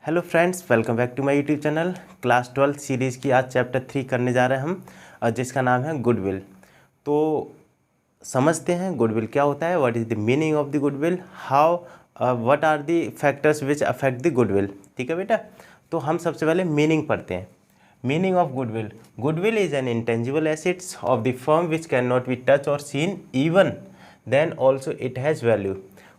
Hello friends, welcome back to my YouTube channel. Class 12 series की आज chapter 3 करने जा रहे हैं हम, जिसका नाम है गुडविल। तो समझते हैं गुडविल क्या होता है, what is the meaning of the goodwill, how what are the factors which affect the goodwill. ठीक है बेटा, तो हम सबसे पहले मीनिंग पढ़ते हैं। Meaning of goodwill: goodwill is an intangible assets of the firm which can not be touch और seen even then also it has value.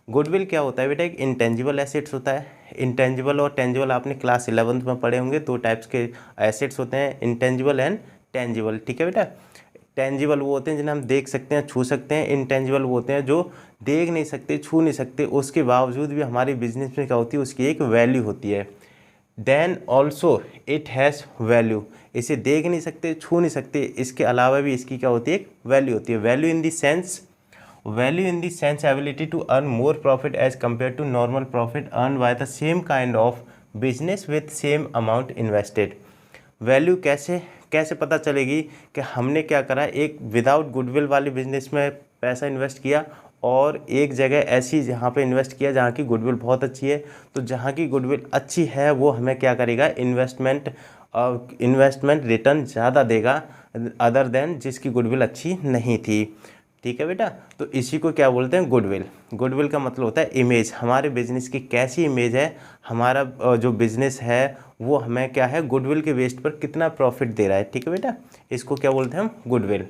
Goodwill क्या होता है बेटा? एक इंटेंजिबल एसेट्स होता है। इंटेंजिबल और टेंजिबल आपने क्लास 11th में पढ़े होंगे। दो टाइप्स के एसेट्स होते हैं, इंटेंजिबल एंड टेंजिबल। ठीक है बेटा, टेंजिबल वो होते हैं जिन्हें हम देख सकते हैं, छू सकते हैं। इंटेंजिबल वो होते हैं जो देख नहीं सकते, छू नहीं सकते, उसके बावजूद भी हमारी बिजनेस में क्या होती है, उसकी एक वैल्यू होती है। Then also it has value, इसे देख नहीं सकते, छू नहीं सकते, इसके अलावा भी इसकी क्या होती है, एक वैल्यू होती है। Value in the sense ability to earn more profit as compare to normal profit earn by the same kind of business with same amount invested. Value कैसे कैसे पता चलेगी कि हमने क्या करा, एक विदाउट गुडविल वाले बिजनेस में पैसा इन्वेस्ट किया और एक जगह ऐसी जहाँ पे इन्वेस्ट किया जहाँ की गुडविल बहुत अच्छी है। तो जहाँ की गुडविल अच्छी है वो हमें क्या करेगा, इन्वेस्टमेंट रिटर्न ज़्यादा देगा अदर देन जिसकी गुडविल अच्छी नहीं थी। ठीक है बेटा, तो इसी को क्या बोलते हैं, गुडविल। गुडविल का मतलब होता है इमेज, हमारे बिजनेस की कैसी इमेज है, हमारा जो बिजनेस है वो हमें क्या है, गुडविल के बेस पर कितना प्रॉफिट दे रहा है। ठीक है बेटा, इसको क्या बोलते हैं हम, goodwill.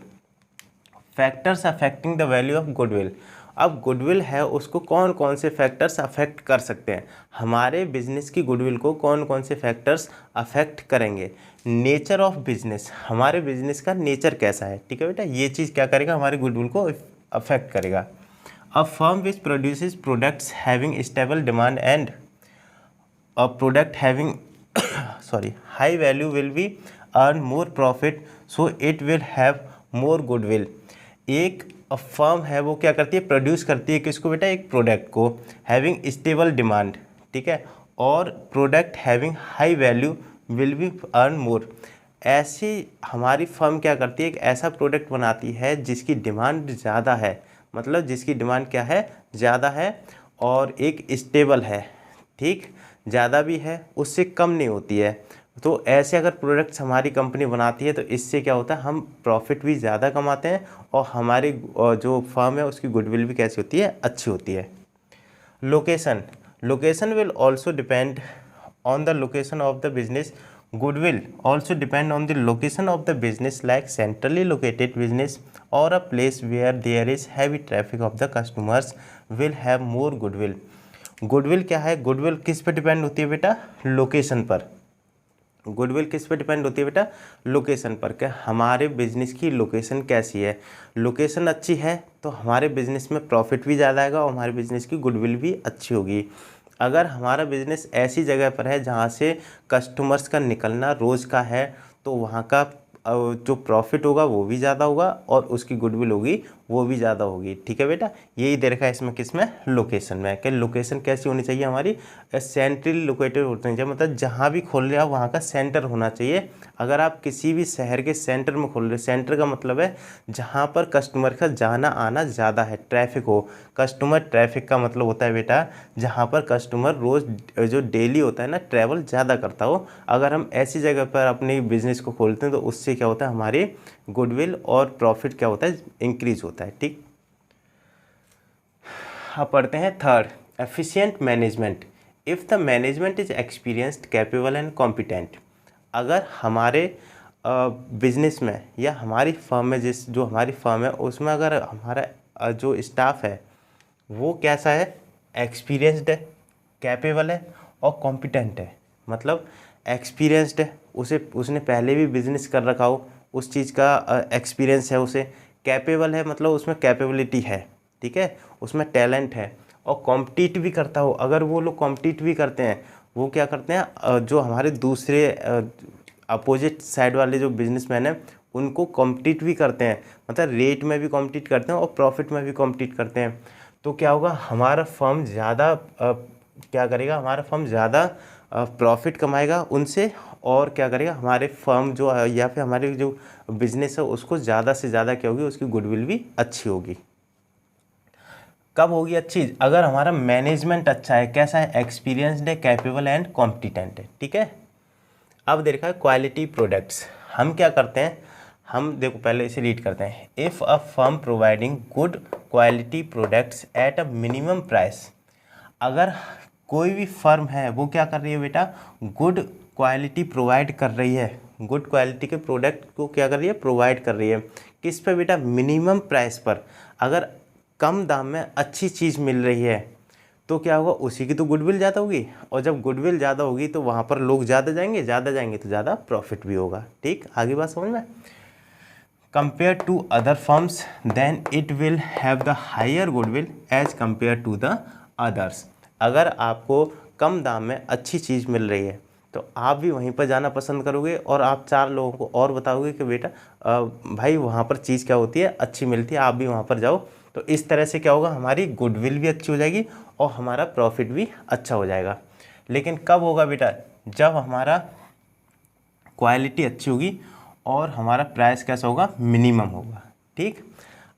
Factors affecting the value of goodwill. अब गुडविल है उसको कौन कौन से फैक्टर्स अफेक्ट कर सकते हैं, हमारे बिजनेस की गुडविल को कौन कौन से फैक्टर्स अफेक्ट करेंगे। नेचर ऑफ बिजनेस, हमारे बिजनेस का नेचर कैसा है। ठीक है बेटा, ये चीज़ क्या करेगा, हमारी गुडविल को अफेक्ट करेगा। A firm which produces products having stable demand and a product having high value will be earn more profit so it will have more goodwill. एक फर्म है वो क्या करती है, प्रोड्यूस करती है किसको बेटा, एक प्रोडक्ट को, हैविंग स्टेबल डिमांड, ठीक है, और product having high value will be earn more. ऐसी हमारी फर्म क्या करती है, एक ऐसा प्रोडक्ट बनाती है जिसकी डिमांड ज़्यादा है, मतलब जिसकी डिमांड क्या है, ज़्यादा है, और एक स्टेबल है, ठीक, ज़्यादा भी है, उससे कम नहीं होती है। तो ऐसे अगर प्रोडक्ट्स हमारी कंपनी बनाती है तो इससे क्या होता है, हम प्रॉफिट भी ज़्यादा कमाते हैं और हमारी जो फर्म है उसकी गुडविल भी कैसी होती है, अच्छी होती है। Location will also depend on the location of the business. Goodwill also depend on the location of the business, like centrally located business or a place where there is heavy traffic of the customers will have more goodwill. Goodwill क्या है, goodwill किस पे depend होती है बेटा, location पर। Goodwill किस पे डिपेंड होती है बेटा, लोकेशन पर। क्या हमारे बिजनेस की लोकेशन कैसी है, लोकेशन अच्छी है तो हमारे बिजनेस में प्रॉफिट भी ज़्यादा आएगा और हमारे बिजनेस की गुडविल भी अच्छी होगी। अगर हमारा बिजनेस ऐसी जगह पर है जहाँ से कस्टमर्स का निकलना रोज़ का है तो वहाँ का जो प्रॉफिट होगा वो भी ज़्यादा होगा और उसकी गुडविल होगी वो भी ज़्यादा होगी। ठीक है बेटा, यही दे रखा है इसमें, किसमें, लोकेशन में। कि लोकेशन कैसी होनी चाहिए हमारी, सेंट्रली लोकेटेड होनी चाहिए, मतलब जहाँ भी खोल रहे हो वहाँ का सेंटर होना चाहिए। अगर आप किसी भी शहर के सेंटर में खोल रहे हो, सेंटर का मतलब है जहाँ पर कस्टमर का जाना आना ज़्यादा है, ट्रैफिक हो। कस्टमर ट्रैफिक का मतलब होता है बेटा जहाँ पर कस्टमर रोज़ जो डेली होता है ना, ट्रैवल ज़्यादा करता हो। अगर हम ऐसी जगह पर अपनी बिजनेस को खोलते हैं तो उससे क्या होता है, हमारी गुडविल और प्रॉफिट क्या होता है, इंक्रीज होता है। ठीक, अब पढ़ते हैं third, efficient management. If the management is experienced, capable and competent. अगर हमारे बिजनेस में या हमारी फर्म में, जो हमारी फर्म है उसमें अगर हमारा जो स्टाफ है वो कैसा है, एक्सपीरियंस्ड है, कैपेबल है और कॉम्पिटेंट है। मतलब एक्सपीरियंस्ड है, उसने पहले भी बिजनेस कर रखा हो, उस चीज़ का एक्सपीरियंस है उसे। कैपेबल है मतलब उसमें कैपेबिलिटी है, ठीक है, उसमें टैलेंट है। और कॉम्पिटिट भी करता हो, अगर वो लोग कॉम्पिटिट भी करते हैं, वो क्या करते हैं, जो हमारे दूसरे अपोजिट साइड वाले जो बिजनेसमैन हैं उनको कॉम्पिटिट भी करते हैं, मतलब रेट में भी कॉम्पिटिट करते हैं और प्रॉफिट में भी कॉम्पिटिट करते हैं। तो क्या होगा, हमारा फर्म ज़्यादा क्या करेगा, हमारा फर्म ज़्यादा प्रॉफिट कमाएगा उनसे, और क्या करेगा, हमारे फर्म जो है या फिर हमारे जो बिज़नेस है उसको ज़्यादा से ज़्यादा क्या होगी, उसकी गुडविल भी अच्छी होगी। कब होगी अच्छी? अगर हमारा मैनेजमेंट अच्छा है, कैसा है, एक्सपीरियंसड है, कैपेबल एंड कॉम्पिटेंट है, ठीक है। अब देखा है क्वालिटी प्रोडक्ट्स, हम क्या करते हैं, हम देखो पहले इसे रीड करते हैं। If a firm providing good quality products at a minimum price, अगर कोई भी फर्म है वो क्या कर रही है बेटा, गुड क्वालिटी प्रोवाइड कर रही है, गुड क्वालिटी के प्रोडक्ट को क्या कर रही है, प्रोवाइड कर रही है, किस पे बेटा, मिनिमम प्राइस पर। अगर कम दाम में अच्छी चीज़ मिल रही है तो क्या होगा, उसी की तो गुडविल ज़्यादा होगी, और जब गुडविल ज़्यादा होगी तो वहाँ पर लोग ज़्यादा जाएंगे तो ज़्यादा प्रॉफिट भी होगा। ठीक, आगे बात समझ में। Compare to other firms then it will have the higher goodwill as compare to the others. अगर आपको कम दाम में अच्छी चीज़ मिल रही है तो आप भी वहीं पर जाना पसंद करोगे, और आप 4 लोगों को और बताओगे कि बेटा भाई वहाँ पर चीज़ क्या होती है, अच्छी मिलती है, आप भी वहाँ पर जाओ। तो इस तरह से क्या होगा, हमारी गुडविल भी अच्छी हो जाएगी और हमारा प्रॉफिट भी अच्छा हो जाएगा। लेकिन कब होगा बेटा, जब हमारा क्वालिटी अच्छी होगी और हमारा प्राइस कैसा होगा, मिनिमम होगा। ठीक,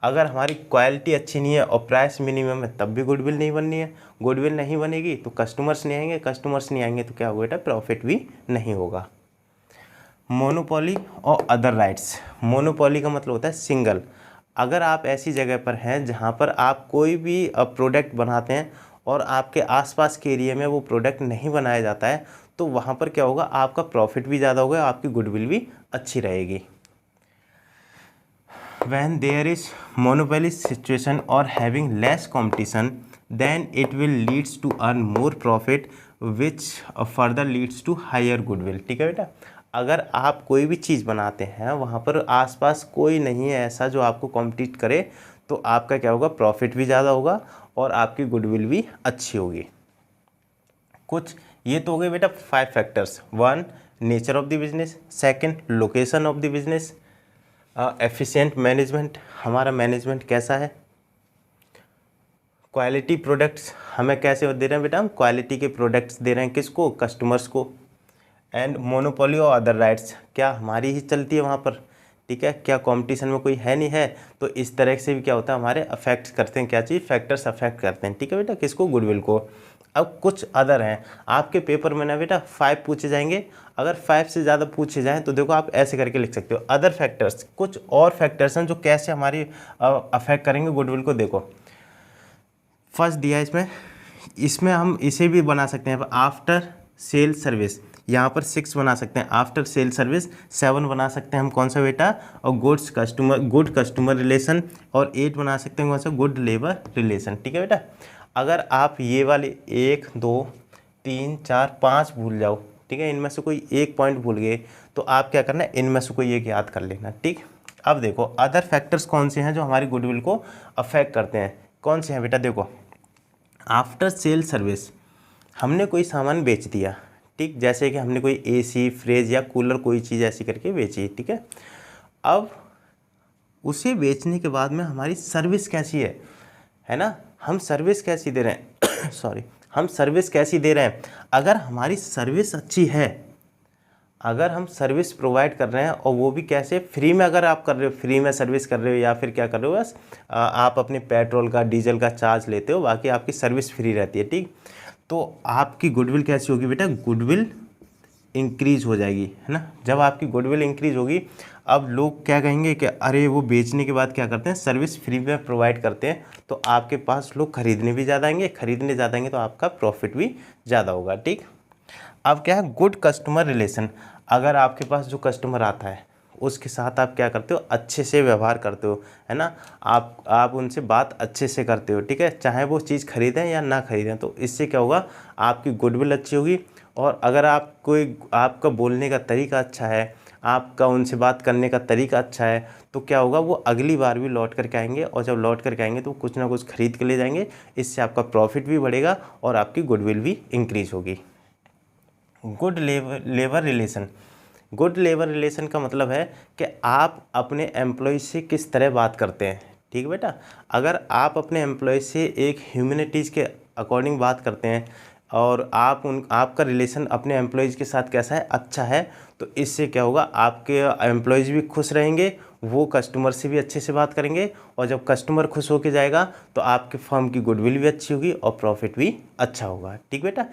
अगर हमारी क्वालिटी अच्छी नहीं है और प्राइस मिनिमम है तब भी गुडविल नहीं बननी है, गुडविल नहीं बनेगी तो कस्टमर्स नहीं आएंगे, कस्टमर्स नहीं आएंगे तो क्या होगा बेटा, प्रॉफिट भी नहीं होगा। मोनोपोली और अदर राइट्स, मोनोपोली का मतलब होता है सिंगल। अगर आप ऐसी जगह पर हैं जहाँ पर आप कोई भी प्रोडक्ट बनाते हैं और आपके आसपास के एरिया में वो प्रोडक्ट नहीं बनाया जाता है तो वहाँ पर क्या होगा, आपका प्रॉफिट भी ज़्यादा होगा, आपकी गुडविल भी अच्छी रहेगी। When there is monopoly situation or having less competition, then it will leads to earn more profit which further leads to higher goodwill। ठीक है बेटा, अगर आप कोई भी चीज़ बनाते हैं वहाँ पर आसपास कोई नहीं है ऐसा जो आपको कॉम्पीट करे तो आपका क्या होगा, प्रॉफिट भी ज़्यादा होगा और आपकी गुडविल भी अच्छी होगी। कुछ ये तो हो गए बेटा 5 factors. 1 nature of the business, 2 location of the business, efficient management, हमारा मैनेजमेंट कैसा है, क्वालिटी प्रोडक्ट्स हमें कैसे दे रहे हैं बेटा, हम क्वालिटी के प्रोडक्ट्स दे रहे हैं किसको, कस्टमर्स को। एंड मोनोपोली और अदर राइट्स, क्या हमारी ही चलती है वहाँ पर, ठीक है, क्या कंपटीशन में कोई है नहीं है, तो इस तरह से भी क्या होता है, हमारे अफेक्ट करते हैं, क्या चीज़, फैक्टर्स अफेक्ट करते हैं। ठीक है बेटा, किसको, गुडविल को। अब कुछ अदर हैं, आपके पेपर में ना बेटा 5 पूछे जाएंगे, अगर 5 से ज़्यादा पूछे जाएँ तो देखो आप ऐसे करके लिख सकते हो, अदर फैक्टर्स, कुछ और फैक्टर्स हैं जो कैसे हमारी अफेक्ट करेंगे गुडविल को। देखो फर्स्ट दिया इसमें हम इसे भी बना सकते हैं आफ्टर सेल सर्विस, यहाँ पर 6 बना सकते हैं, आफ्टर सेल सर्विस 7 बना सकते हैं हम, कौन सा बेटा, और गुड कस्टमर रिलेशन, और 8 बना सकते हैं कौन सा, गुड लेबर रिलेशन। ठीक है बेटा, अगर आप ये वाले 1 2 3 4 5 भूल जाओ, ठीक है, इनमें से कोई एक पॉइंट भूल गए तो आप क्या करना है, इनमें से कोई एक याद कर लेना। ठीक, अब देखो अदर फैक्टर्स कौन से हैं जो हमारी गुडविल को अफेक्ट करते हैं, कौन से हैं बेटा, देखो आफ्टर सेल सर्विस, हमने कोई सामान बेच दिया, ठीक, जैसे कि हमने कोई एसी, फ्रिज या कूलर कोई चीज़ ऐसी करके बेची, ठीक है, अब उसे बेचने के बाद में हमारी सर्विस कैसी है ना, हम सर्विस कैसी दे रहे हैं सॉरी, हम सर्विस कैसी दे रहे हैं, अगर हमारी सर्विस अच्छी है, अगर हम सर्विस प्रोवाइड कर रहे हैं और वो भी कैसे, फ्री में अगर आप कर रहे हो, फ्री में सर्विस कर रहे हो, या फिर क्या कर रहे हो, बस आप अपने पेट्रोल का डीजल का चार्ज लेते हो, बाकी आपकी सर्विस फ्री रहती है, ठीक, तो आपकी गुडविल कैसी होगी बेटा, गुडविल इंक्रीज हो जाएगी, है ना। जब आपकी गुडविल इंक्रीज होगी, अब लोग क्या कहेंगे कि अरे वो बेचने के बाद क्या करते हैं, सर्विस फ्री में प्रोवाइड करते हैं, तो आपके पास लोग खरीदने भी ज़्यादा आएंगे, तो आपका प्रॉफिट भी ज़्यादा होगा। ठीक, अब क्या है, गुड कस्टमर रिलेशन, अगर आपके पास जो कस्टमर आता है उसके साथ आप क्या करते हो, अच्छे से व्यवहार करते हो, है ना, आप उनसे बात अच्छे से करते हो, ठीक है, चाहे वो चीज़ खरीदें या ना खरीदें, तो इससे क्या होगा, आपकी गुडविल अच्छी होगी। और अगर आपका बोलने का तरीका अच्छा है, आपका उनसे बात करने का तरीका अच्छा है, तो क्या होगा, वो अगली बार भी लौट करके आएंगे, और जब लौट करके आएंगे तो कुछ ना कुछ खरीद के ले जाएंगे, इससे आपका प्रॉफिट भी बढ़ेगा और आपकी गुडविल भी इंक्रीज होगी। Good labour relation, good labour relation का मतलब है कि आप अपने एम्प्लॉय से किस तरह बात करते हैं। ठीक बेटा, अगर आप अपने एम्प्लॉय से एक ह्यूमैनिटीज़ के अकॉर्डिंग बात करते हैं और आपका रिलेशन अपने एम्प्लॉयज़ के साथ कैसा है, अच्छा है, तो इससे क्या होगा, आपके एम्प्लॉयज़ भी खुश रहेंगे, वो कस्टमर से भी अच्छे से बात करेंगे, और जब कस्टमर खुश होके जाएगा तो आपके फर्म की गुडविल भी अच्छी होगी और प्रॉफिट भी अच्छा होगा। ठीक बेटा,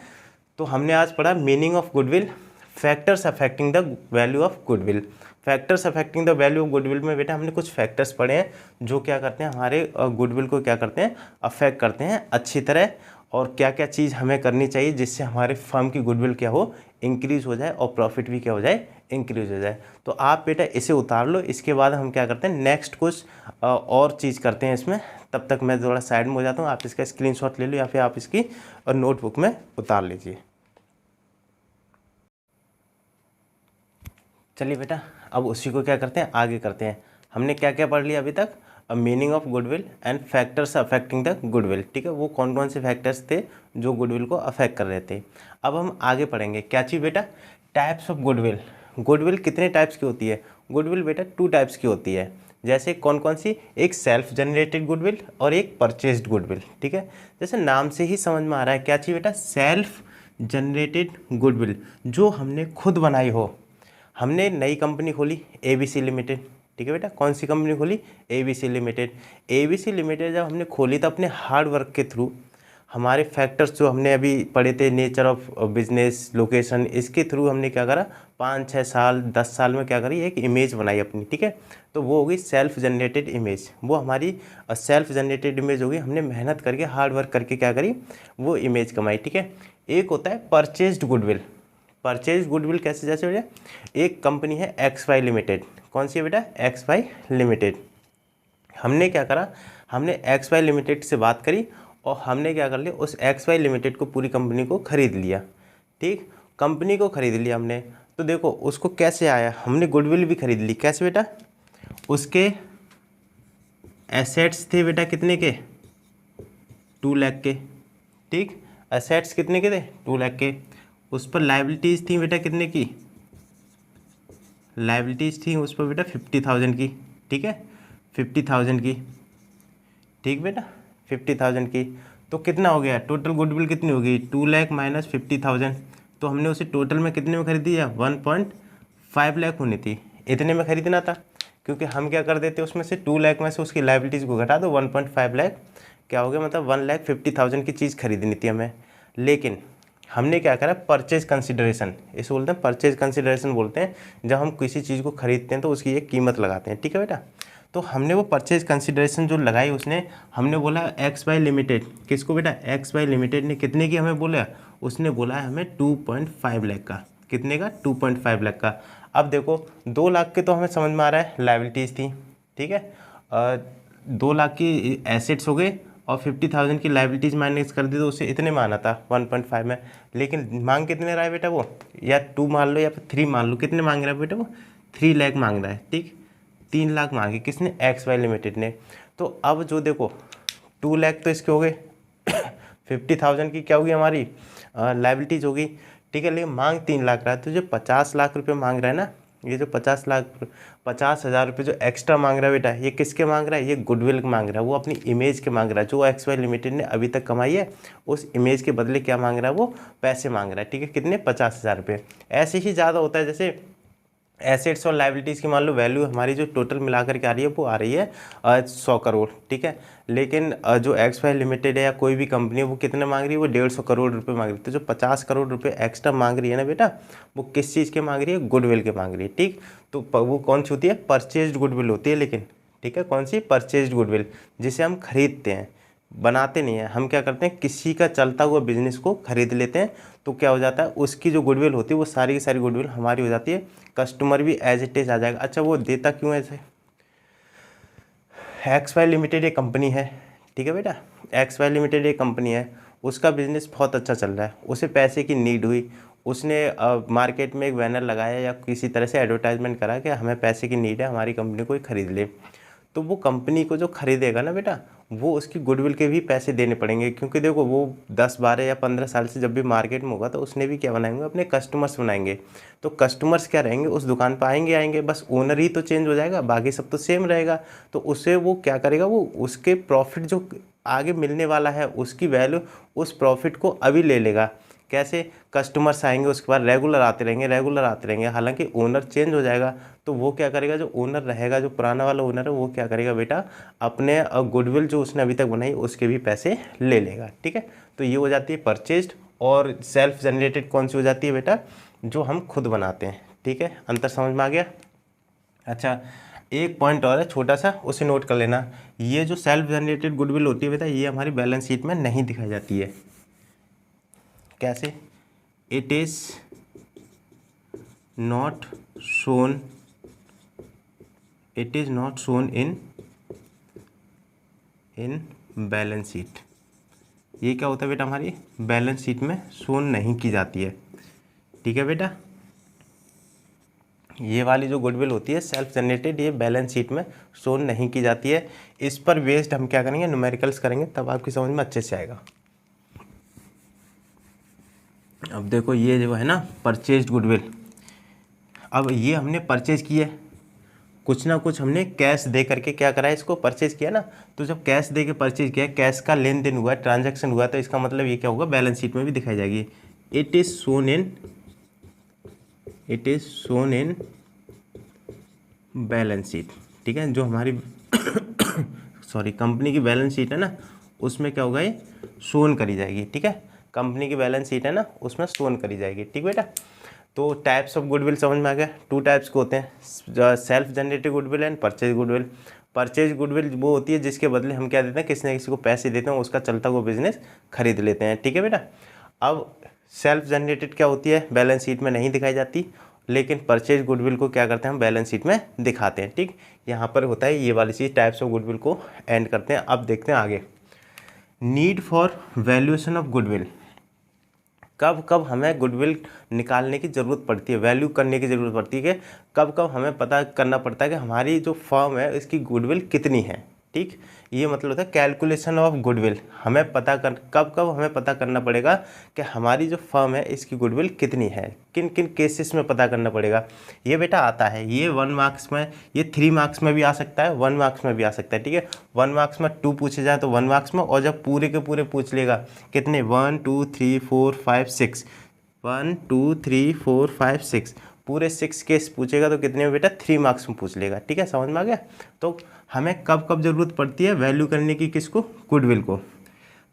तो हमने आज पढ़ा meaning of goodwill, factors affecting the value of goodwill. Factors affecting the value of goodwill में बेटा हमने कुछ फैक्टर्स पढ़े हैं जो क्या करते हैं, हमारे गुडविल को क्या करते हैं, अफेक्ट करते हैं अच्छी तरह, और क्या क्या चीज़ हमें करनी चाहिए जिससे हमारे फर्म की गुडविल क्या हो, इंक्रीज़ हो जाए और प्रॉफिट भी क्या हो जाए, इंक्रीज़ हो जाए। तो आप बेटा इसे उतार लो, इसके बाद हम क्या करते हैं, नेक्स्ट कुछ और चीज़ करते हैं इसमें। तब तक मैं थोड़ा साइड में हो जाता हूँ, आप इसका स्क्रीनशॉट ले लो या फिर आप इसकी नोटबुक में उतार लीजिए। चलिए बेटा, अब उसी को क्या करते हैं, आगे करते हैं। हमने क्या क्या पढ़ लिया अभी तक, meaning of goodwill and factors affecting the goodwill. ठीक है, वो कौन कौन से फैक्टर्स थे जो गुडविल को अफेक्ट कर रहे थे। अब हम आगे पढ़ेंगे क्या चीज़ बेटा, टाइप्स ऑफ गुडविल। गुडविल कितने टाइप्स की होती है, गुडविल बेटा 2 टाइप्स की होती है। जैसे कौन कौन सी, एक सेल्फ जनरेटेड गुडविल और एक परचेज्ड गुडविल। ठीक है, जैसे नाम से ही समझ में आ रहा है क्या चीज़ बेटा, सेल्फ जनरेटेड गुडविल, जो हमने खुद बनाई हो। हमने नई कंपनी खोली ABC लिमिटेड। ठीक है बेटा, कौन सी कंपनी खोली, ABC लिमिटेड। ABC लिमिटेड जब हमने खोली तो अपने हार्ड वर्क के थ्रू, हमारे फैक्टर्स जो हमने अभी पढ़े थे, नेचर ऑफ बिजनेस, लोकेशन, इसके थ्रू हमने क्या करा, 5-6 साल 10 साल में क्या करी, एक इमेज बनाई अपनी। ठीक है, तो वो होगी सेल्फ जनरेटेड इमेज, वो हमारी सेल्फ जनरेटेड इमेज होगी। हमने मेहनत करके हार्ड वर्क करके क्या करी, वो इमेज कमाई। ठीक है, एक होता है परचेज्ड गुडविल। परचेज गुडविल कैसे, जैसे हो जाए, एक कंपनी है XY लिमिटेड। कौन सी है बेटा, XY लिमिटेड। हमने क्या करा, हमने XY लिमिटेड से बात करी और हमने क्या कर लिया, उस XY लिमिटेड को, पूरी कंपनी को खरीद लिया। ठीक, कंपनी को खरीद लिया हमने, तो देखो उसको कैसे आया, हमने गुडविल भी खरीद ली। कैसे बेटा, उसके एसेट्स थे बेटा कितने के, 2 लाख के। ठीक, एसेट्स कितने के थे, 2 लाख के। उस पर लाइबिलिटीज़ थी बेटा कितने की, लाइबिलिटीज़ थी उस पर बेटा 50,000 की। ठीक है, 50,000 की। ठीक बेटा, 50,000 की। तो कितना हो गया, टोटल गुडविल कितनी होगी, 2 लाख माइनस 50,000। तो हमने उसे टोटल में कितने में खरीदी है, 1.5 लाख होनी थी, इतने में खरीदना था। क्योंकि हम क्या कर देते, उसमें से 2 लाख में से उसकी लाइबिलिटीज़ को घटा दो, 1.5 लाख क्या हो गया, मतलब 1,50,000 की चीज़ खरीदनी थी हमें। लेकिन हमने क्या करा, परचेज कंसिडरेशन, इसे बोलते हैं परचेज कंसिडरेशन बोलते हैं, जब हम किसी चीज़ को खरीदते हैं तो उसकी एक कीमत लगाते हैं। ठीक है बेटा, तो हमने वो परचेज कंसिडरेशन जो लगाई, उसने हमने बोला XY लिमिटेड, किसको बेटा, XY लिमिटेड ने कितने की हमें बोला, उसने बोला है हमें 2.5 लाख का। कितने का, 2.5 लाख का। अब देखो 2 लाख के तो हमें समझ में आ रहा है लाइबिलिटीज़ थी। ठीक है, 2 लाख की एसेट्स हो गए और 50,000 की लाइबिलिटीज़ माइनस कर दी, तो उसे इतने में आना था 1.5 में। लेकिन मांग कितने रहा है बेटा वो, या 2 मान लो या फिर 3 मान लो, कितने मांग रहा है बेटा वो, 3 लाख मांग रहा है। ठीक, 3 लाख मांगे किसने, XY लिमिटेड ने। तो अब जो देखो 2 लाख तो इसके हो गए 50,000 की क्या होगी हमारी लाइबिलिटीज़ होगी। ठीक है, लेकिन मांग 3 लाख रहा है, तो जो 50 लाख रुपये मांग रहा है ना, ये जो 50,000 रुपये जो एक्स्ट्रा मांग रहा है बेटा, ये किसके मांग रहा है, ये गुडविल के मांग रहा है, वो अपनी इमेज के मांग रहा है, जो XY लिमिटेड ने अभी तक कमाई है उस इमेज के बदले क्या मांग रहा है, वो पैसे मांग रहा है। ठीक है, कितने, 50,000 रुपये। ऐसे ही ज़्यादा होता है, जैसे एसेट्स और लाइबिलिटीज़ की मान लो वैल्यू हमारी जो टोटल मिलाकर के आ रही है वो आ रही है 100 करोड़। ठीक है, लेकिन जो XY लिमिटेड है या कोई भी कंपनी है वो कितने मांग रही है, वो 150 करोड़ रुपए मांग रही है। तो जो 50 करोड़ रुपए एक्स्ट्रा मांग रही है ना बेटा, वो किस चीज़ के मांग रही है, गुडविल के मांग रही है। ठीक, तो वो कौन सी होती है, परचेज्ड गुडविल होती है। लेकिन ठीक है, कौन सी, परचेज्ड गुडविल, जिसे हम खरीदते हैं, बनाते नहीं हैं। हम क्या करते हैं, किसी का चलता हुआ बिजनेस को खरीद लेते हैं, तो क्या हो जाता है, उसकी जो गुडविल होती है वो सारी की सारी गुडविल हमारी हो जाती है, कस्टमर भी एज इट इज आ जाएगा। अच्छा, वो देता क्यों ऐसे, XY लिमिटेड एक कंपनी है। ठीक है बेटा, XY लिमिटेड एक कंपनी है, उसका बिजनेस बहुत अच्छा चल रहा है, उसे पैसे की नीड हुई, उसने मार्केट में एक बैनर लगाया या किसी तरह से एडवर्टाइजमेंट करा कि हमें पैसे की नीड है, हमारी कंपनी को खरीद ले। तो वो कंपनी को जो खरीदेगा ना बेटा, वो उसकी गुडविल के भी पैसे देने पड़ेंगे। क्योंकि देखो वो 10, 12 या 15 साल से जब भी मार्केट में होगा तो उसने भी क्या बनाएंगे, अपने कस्टमर्स बनाएंगे। तो कस्टमर्स क्या रहेंगे, उस दुकान पर आएंगे, बस ओनर ही तो चेंज हो जाएगा, बाकी सब तो सेम रहेगा। तो उससे वो क्या करेगा, वो उसके प्रॉफिट जो आगे मिलने वाला है उसकी वैल्यू, उस प्रॉफिट को अभी ले लेगा। कैसे, कस्टमर्स आएंगे उसके बाद रेगुलर आते रहेंगे, हालांकि ओनर चेंज हो जाएगा तो वो क्या करेगा, जो ओनर रहेगा, जो पुराना वाला ओनर है, वो क्या करेगा बेटा, अपने गुडविल जो उसने अभी तक बनाई उसके भी पैसे ले लेगा। ठीक है, तो ये हो जाती है परचेज्ड। और सेल्फ जनरेटेड कौन सी हो जाती है बेटा, जो हम खुद बनाते हैं। ठीक है, अंतर समझ में आ गया। अच्छा, एक पॉइंट और है छोटा सा, उसे नोट कर लेना। ये जो सेल्फ जनरेटेड गुडविल होती है बेटा, ये हमारी बैलेंस शीट में नहीं दिखाई जाती है। कैसे, it is not shown in balance sheet. ये क्या होता है बेटा, हमारी बैलेंस शीट में शोन नहीं की जाती है। ठीक है बेटा, ये वाली जो गुडविल होती है सेल्फ जनरेटेड, ये बैलेंस शीट में शोन नहीं की जाती है। इस पर बेस्ड हम क्या करेंगे, न्यूमेरिकल्स करेंगे, तब आपकी समझ में अच्छे से आएगा। अब देखो ये जो है ना परचेज्ड गुडविल, अब ये हमने परचेज किया है, कुछ ना कुछ हमने कैश दे करके क्या करा है, इसको परचेज किया ना। तो जब कैश दे के परचेज किया, कैश का लेन देन हुआ, ट्रांजैक्शन हुआ, तो इसका मतलब ये क्या होगा, बैलेंस शीट में भी दिखाई जाएगी। It is shown in balance sheet. ठीक है, जो हमारी सॉरी कंपनी की बैलेंस शीट है ना, उसमें क्या होगा, ये शोन करी जाएगी। ठीक है, कंपनी की बैलेंस शीट है ना, उसमें शोन करी जाएगी। ठीक बेटा, तो टाइप्स ऑफ गुडविल समझ में आ गया। 2 टाइप्स के होते हैं, self generated goodwill and purchase goodwill. Purchase goodwill वो होती है जिसके बदले हम क्या देते हैं, किसी न किसी को पैसे देते हैं, उसका चलता हुआ बिजनेस खरीद लेते हैं। ठीक है बेटा, अब सेल्फ जनरेटेड क्या होती है, बैलेंस शीट में नहीं दिखाई जाती, लेकिन परचेज गुडविल को क्या करते हैं, हम बैलेंस शीट में दिखाते हैं। ठीक, यहाँ पर होता है ये वाली चीज़, टाइप्स ऑफ गुडविल को एंड करते हैं। अब देखते हैं आगे, need for valuation of goodwill. कब कब हमें गुडविल निकालने की ज़रूरत पड़ती है, वैल्यू करने की ज़रूरत पड़ती है, कि कब कब हमें पता करना पड़ता है कि हमारी जो फर्म है इसकी गुडविल कितनी है। ठीक, ये मतलब होता है कैलकुलेशन ऑफ गुडविल। हमें पता कर, कब कब हमें पता करना पड़ेगा कि हमारी जो फर्म है इसकी गुडविल कितनी है, किन किन केसेस में पता करना पड़ेगा। ये बेटा आता है, ये 1 मार्क्स में, ये 3 मार्क्स में भी आ सकता है, 1 मार्क्स में भी आ सकता है। ठीक है, 1 मार्क्स में 2 पूछे जाए तो 1 मार्क्स में, और जब पूरे के पूरे पूछ लेगा, कितने, 1 2 3 4 5 6, 1 2 3 4 5 6, पूरे 6 केस पूछेगा तो कितने में बेटा, 3 मार्क्स में पूछ लेगा। ठीक है, समझ में आ गया। तो हमें कब कब ज़रूरत पड़ती है वैल्यू करने की, किसको, गुडविल को।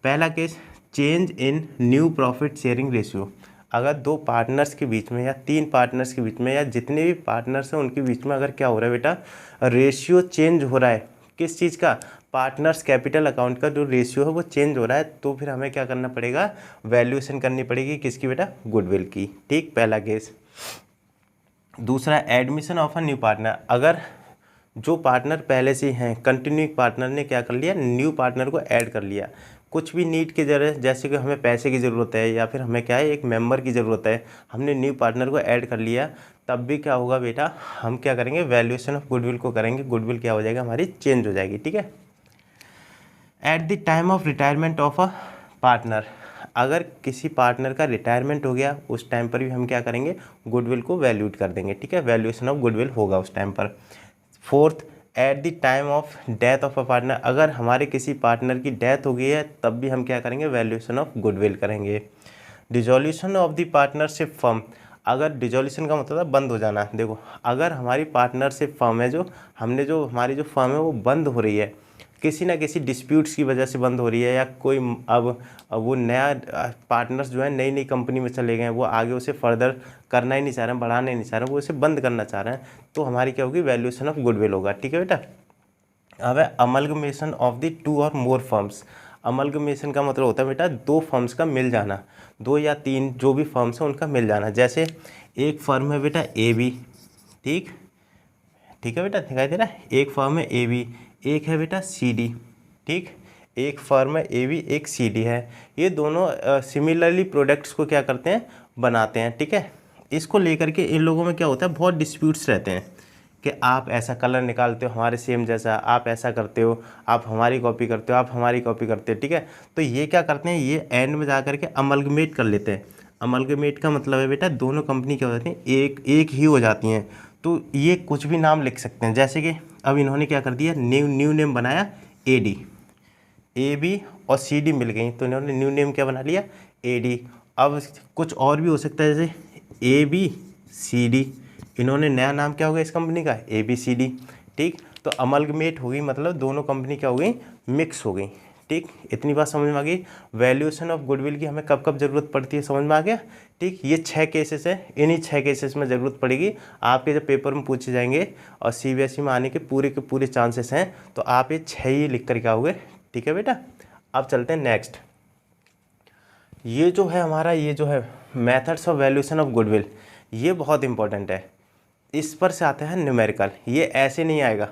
पहला case, change in new profit sharing ratio. अगर 2 पार्टनर्स के बीच में या 3 पार्टनर्स के बीच में या जितने भी पार्टनर्स हैं उनके बीच में अगर क्या हो रहा है बेटा, रेशियो चेंज हो रहा है, किस चीज़ का, पार्टनर्स कैपिटल अकाउंट का जो रेशियो है वो चेंज हो रहा है, तो फिर हमें क्या करना पड़ेगा, वैल्यूएशन करनी पड़ेगी, किसकी बेटा, गुडविल की। ठीक, पहला केस। दूसरा, admission of a new partner. अगर जो पार्टनर पहले से हैं, कंटिन्यूइंग पार्टनर ने क्या कर लिया, न्यू पार्टनर को ऐड कर लिया, कुछ भी नीड की जरूरत, जैसे कि हमें पैसे की ज़रूरत है या फिर हमें क्या है, एक मेंबर की ज़रूरत है, हमने न्यू पार्टनर को ऐड कर लिया, तब भी क्या होगा बेटा, हम क्या करेंगे, वैल्यूएशन ऑफ गुडविल को करेंगे, गुडविल क्या हो जाएगा, हमारी चेंज हो जाएगी। ठीक है, at the time of retirement of a partner. अगर किसी पार्टनर का रिटायरमेंट हो गया, उस टाइम पर भी हम क्या करेंगे, गुडविल को वैल्यूट कर देंगे। ठीक है, वैल्यूएशन ऑफ गुडविल होगा उस टाइम पर। Fourth, at the time of death of a partner. अगर हमारे किसी पार्टनर की डेथ हो गई है तब भी हम क्या करेंगे, वैल्यूएशन ऑफ गुडविल करेंगे। Dissolution of the partnership firm. अगर डिसॉल्यूशन का मतलब है बंद हो जाना। देखो, अगर हमारी पार्टनरशिप फर्म है, जो हमने जो हमारी जो फर्म है वो बंद हो रही है, किसी ना किसी डिस्प्यूट्स की वजह से बंद हो रही है, या कोई अब वो नया पार्टनर्स जो है नई नई कंपनी में चले गए हैं, वो आगे उसे फर्दर करना ही नहीं चाह रहे हैं, बढ़ाना ही नहीं चाह रहे हैं, वो उसे बंद करना चाह रहे हैं, तो हमारी क्या होगी, वैल्यूएशन ऑफ गुडविल होगा। ठीक है बेटा। अब है अमलगमेशन ऑफ द 2 और मोर फर्म्स। अमलगमेशन का मतलब होता है बेटा 2 फर्म्स का मिल जाना, 2 या 3 जो भी फर्म्स हैं उनका मिल जाना। जैसे एक फर्म है बेटा AB, ठीक है बेटा, दिखाई दे रहा है, एक फर्म है AB, एक है बेटा CD। ठीक, एक फर्म है AB, एक CD है, ये दोनों सिमिलरली प्रोडक्ट्स को क्या करते हैं, बनाते हैं। ठीक है, इसको लेकर के इन लोगों में क्या होता है, बहुत डिस्प्यूट्स रहते हैं कि आप ऐसा कलर निकालते हो हमारे सेम जैसा, आप ऐसा करते हो, आप हमारी कॉपी करते हो, आप हमारी कॉपी करते हो। ठीक है, तो ये क्या करते हैं, ये एंड में जा करके अमलगमेट कर लेते हैं। अमलगमेट का मतलब है बेटा दोनों कंपनी क्या हो जाती हैं, एक ही हो जाती हैं। तो ये कुछ भी नाम लिख सकते हैं, जैसे कि अब इन्होंने क्या कर दिया, न्यू नेम बनाया AD, AB और CD मिल गई, तो इन्होंने न्यू नेम क्या बना लिया, AD। अब कुछ और भी हो सकता है, जैसे ABCD, इन्होंने नया नाम क्या होगा इस कंपनी का, ABCD। ठीक, तो अमलगमेट हो गई, मतलब दोनों कंपनी क्या हो गई, मिक्स हो गई। ठीक, इतनी बात समझ में आ गई। वैल्यूएशन ऑफ गुडविल की हमें कब कब ज़रूरत पड़ती है, समझ में आ गया। ठीक, ये 6 केसेस है, इन्हीं 6 केसेस में ज़रूरत पड़ेगी आपके, जब पेपर में पूछे जाएंगे और CBSE में आने के पूरे चांसेस हैं, तो आप ये 6 ही लिख कर के आओगे। ठीक है बेटा, अब चलते हैं नेक्स्ट। ये जो है हमारा, ये जो है methods of valuation of goodwill, ये बहुत इंपॉर्टेंट है। इस पर से आता है न्यूमेरिकल, ये ऐसे नहीं आएगा।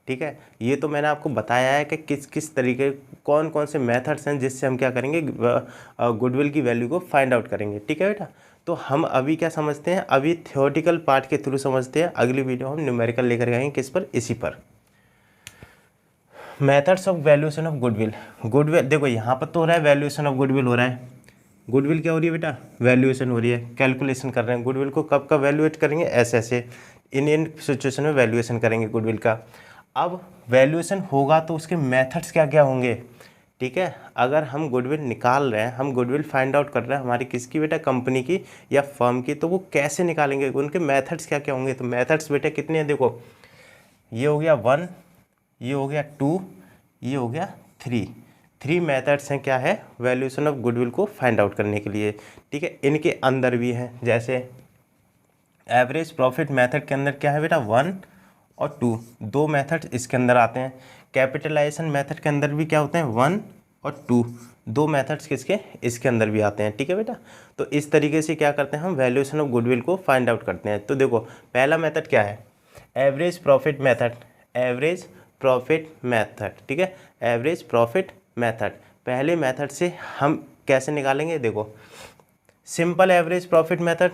ठीक है, ये तो मैंने आपको बताया है कि किस किस तरीके, कौन कौन से मेथड्स हैं जिससे हम क्या करेंगे, गुडविल की वैल्यू को फाइंड आउट करेंगे। ठीक है बेटा, तो हम अभी क्या समझते हैं, अभी थियोरेटिकल पार्ट के थ्रू समझते हैं। अगली वीडियो हम न्यूमेरिकल लेकर आएंगे, किस पर, इसी पर। Methods of valuation of goodwill. Goodwill देखो यहाँ पर तो हो रहा है वैल्यूएशन ऑफ गुडविल हो रहा है। गुडविल क्या हो रही है बेटा, वैल्यूएशन हो रही है, कैलकुलेशन कर रहे हैं। गुडविल को कब कब वैल्यूएट करेंगे, ऐसे ऐसे इन सिचुएशन में वैल्यूएशन करेंगे गुडविल का। अब वैल्यूएशन होगा तो उसके मेथड्स क्या क्या होंगे। ठीक है, अगर हम गुडविल निकाल रहे हैं, हम गुडविल फाइंड आउट कर रहे हैं हमारी किसकी बेटा, कंपनी की या फर्म की, तो वो कैसे निकालेंगे, उनके मेथड्स क्या क्या होंगे। तो मेथड्स बेटा कितने हैं, देखो ये हो गया 1, ये हो गया 2, ये हो गया 3 मेथड्स हैं, क्या है, वैल्यूएशन ऑफ गुडविल को फाइंड आउट करने के लिए। ठीक है, इनके अंदर भी हैं, जैसे एवरेज प्रॉफिट मेथड के अंदर क्या है बेटा, 1 और 2, 2 मेथड्स इसके अंदर आते हैं। कैपिटलाइजेशन मेथड के अंदर भी क्या होते हैं, 1 और 2, 2 मेथड्स किसके, इसके अंदर भी आते हैं। ठीक है बेटा, तो इस तरीके से क्या करते हैं हम, वैल्यूएशन ऑफ गुडविल को फाइंड आउट करते हैं। तो देखो पहला मेथड क्या है, average profit method, average profit method. ठीक है, एवरेज प्रॉफिट मेथड, पहले मेथड से हम कैसे निकालेंगे, देखो सिंपल एवरेज प्रॉफिट मेथड,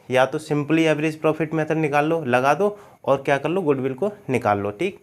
या तो सिंपली एवरेज प्रॉफिट मेथड निकाल लो, लगा दो और क्या कर लो, गुडविल को निकाल लो। ठीक,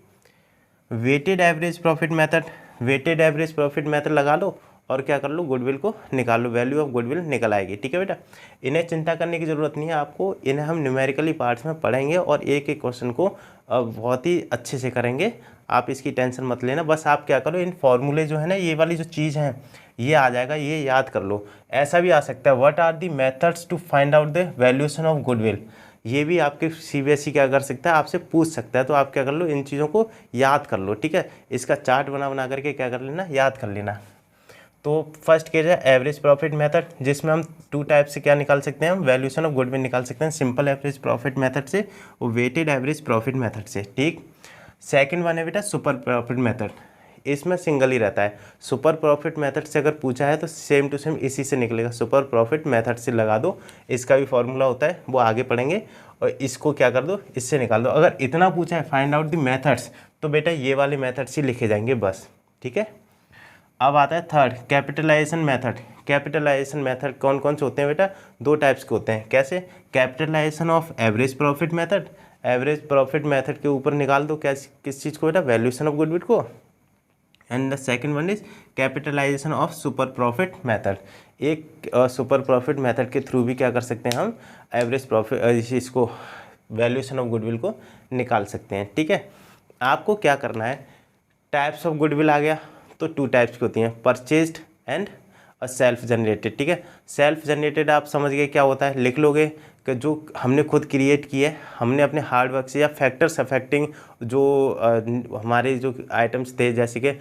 weighted average profit method, weighted average profit method लगा लो और क्या कर लो, गुडविल को निकाल लो, वैल्यू ऑफ गुडविल निकल आएगी। ठीक है बेटा, इन्हें चिंता करने की ज़रूरत नहीं है आपको, इन्हें हम न्यूमेरिकली पार्ट्स में पढ़ेंगे और एक एक क्वेश्चन को बहुत ही अच्छे से करेंगे। आप इसकी टेंशन मत लेना, बस आप क्या करो, इन फॉर्मूले जो है ना, ये वाली जो चीज़ हैं, ये आ जाएगा, ये याद कर लो। ऐसा भी आ सकता है, what are the methods to find out the valuation of goodwill, ये भी आपके CBSE क्या कर सकता है, आपसे पूछ सकता है। तो आप क्या कर लो, इन चीज़ों को याद कर लो। ठीक है, इसका चार्ट बना करके क्या कर लेना, याद कर लेना। तो फर्स्ट केस है एवरेज प्रॉफिट मेथड, जिसमें हम 2 टाइप से क्या निकाल सकते हैं, हम वैल्यूएशन ऑफ गुडविल निकाल सकते हैं, सिंपल एवरेज प्रॉफिट मेथड से और वेटेड एवरेज प्रॉफिट मेथड से। ठीक, सेकंड वन है बेटा सुपर प्रॉफिट मेथड, इसमें सिंगल ही रहता है। सुपर प्रॉफिट मेथड से अगर पूछा है तो सेम टू सेम इसी से निकलेगा, सुपर प्रॉफिट मेथड से लगा दो, इसका भी फॉर्मूला होता है, वो आगे पढ़ेंगे। और इसको क्या कर दो, इससे निकाल दो। अगर इतना पूछा है फाइंड आउट द मेथड्स, तो बेटा ये वाले मेथड्स ही लिखे जाएंगे बस। ठीक है, अब आता है third, capitalisation method. Capitalisation method कौन कौन से होते हैं बेटा, 2 टाइप्स के होते हैं। कैसे, capitalisation of average profit method, average profit method के ऊपर निकाल दो क्या, किस चीज़ को बेटा, वैल्यूएशन ऑफ गुडविल को। And the second one is capitalisation of super profit method, एक सुपर प्रॉफिट मेथड के थ्रू भी क्या कर सकते हैं हम, एवरेज प्रॉफिट इसको वैल्यूएशन ऑफ गुडविल को निकाल सकते हैं। ठीक है, आपको क्या करना है, टाइप्स ऑफ गुडविल आ गया, तो 2 टाइप्स की होती हैं, परचेज्ड एंड सेल्फ जनरेटेड। ठीक है, सेल्फ जनरेटेड आप समझ गए क्या होता है, लिख लोगे कि जो हमने खुद क्रिएट किए, हमने अपने हार्डवर्क से, या फैक्टर्स अफेक्टिंग जो हमारे जो आइटम्स थे, जैसे कि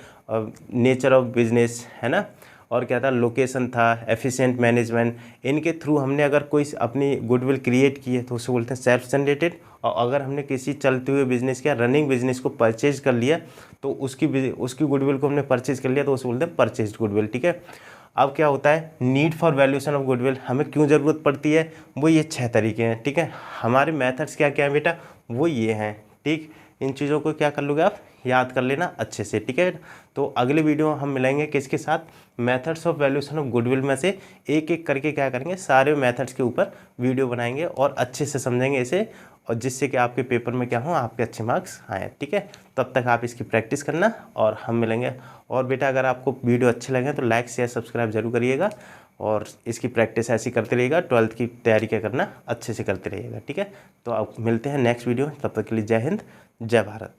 नेचर ऑफ बिजनेस है ना, और क्या था, लोकेशन था, एफिशिएंट मैनेजमेंट, इनके थ्रू हमने अगर कोई अपनी गुडविल क्रिएट की है तो उसे बोलते हैं सेल्फ जनरेटेड। और अगर हमने किसी चलते हुए बिजनेस या रनिंग बिजनेस को परचेज कर लिया तो उसकी गुडविल को हमने परचेज कर लिया तो उसे बोलते हैं परचेज गुडविल। ठीक है, अब क्या होता है, need for valuation of goodwill, हमें क्यों ज़रूरत पड़ती है, वो ये 6 तरीके हैं। ठीक है, हमारे मेथड्स क्या क्या हैं बेटा, वो ये हैं। ठीक, इन चीज़ों को क्या कर लोगे आप, याद कर लेना अच्छे से। ठीक है, तो अगले वीडियो हम मिलेंगे किसके साथ, methods of valuation of goodwill में से एक एक करके क्या करेंगे, सारे मेथड्स के ऊपर वीडियो बनाएंगे और अच्छे से समझेंगे इसे, और जिससे कि आपके पेपर में क्या हो, आपके अच्छे मार्क्स आए। ठीक है, तब तक आप इसकी प्रैक्टिस करना और हम मिलेंगे। और बेटा अगर आपको वीडियो अच्छे लगे तो लाइक शेयर सब्सक्राइब जरूर करिएगा और इसकी प्रैक्टिस ऐसी करते रहिएगा, 12th की तैयारी क्या करना अच्छे से करते रहिएगा। ठीक है, तो अब मिलते हैं नेक्स्ट वीडियो, तब तक के लिए जय हिंद जय भारत।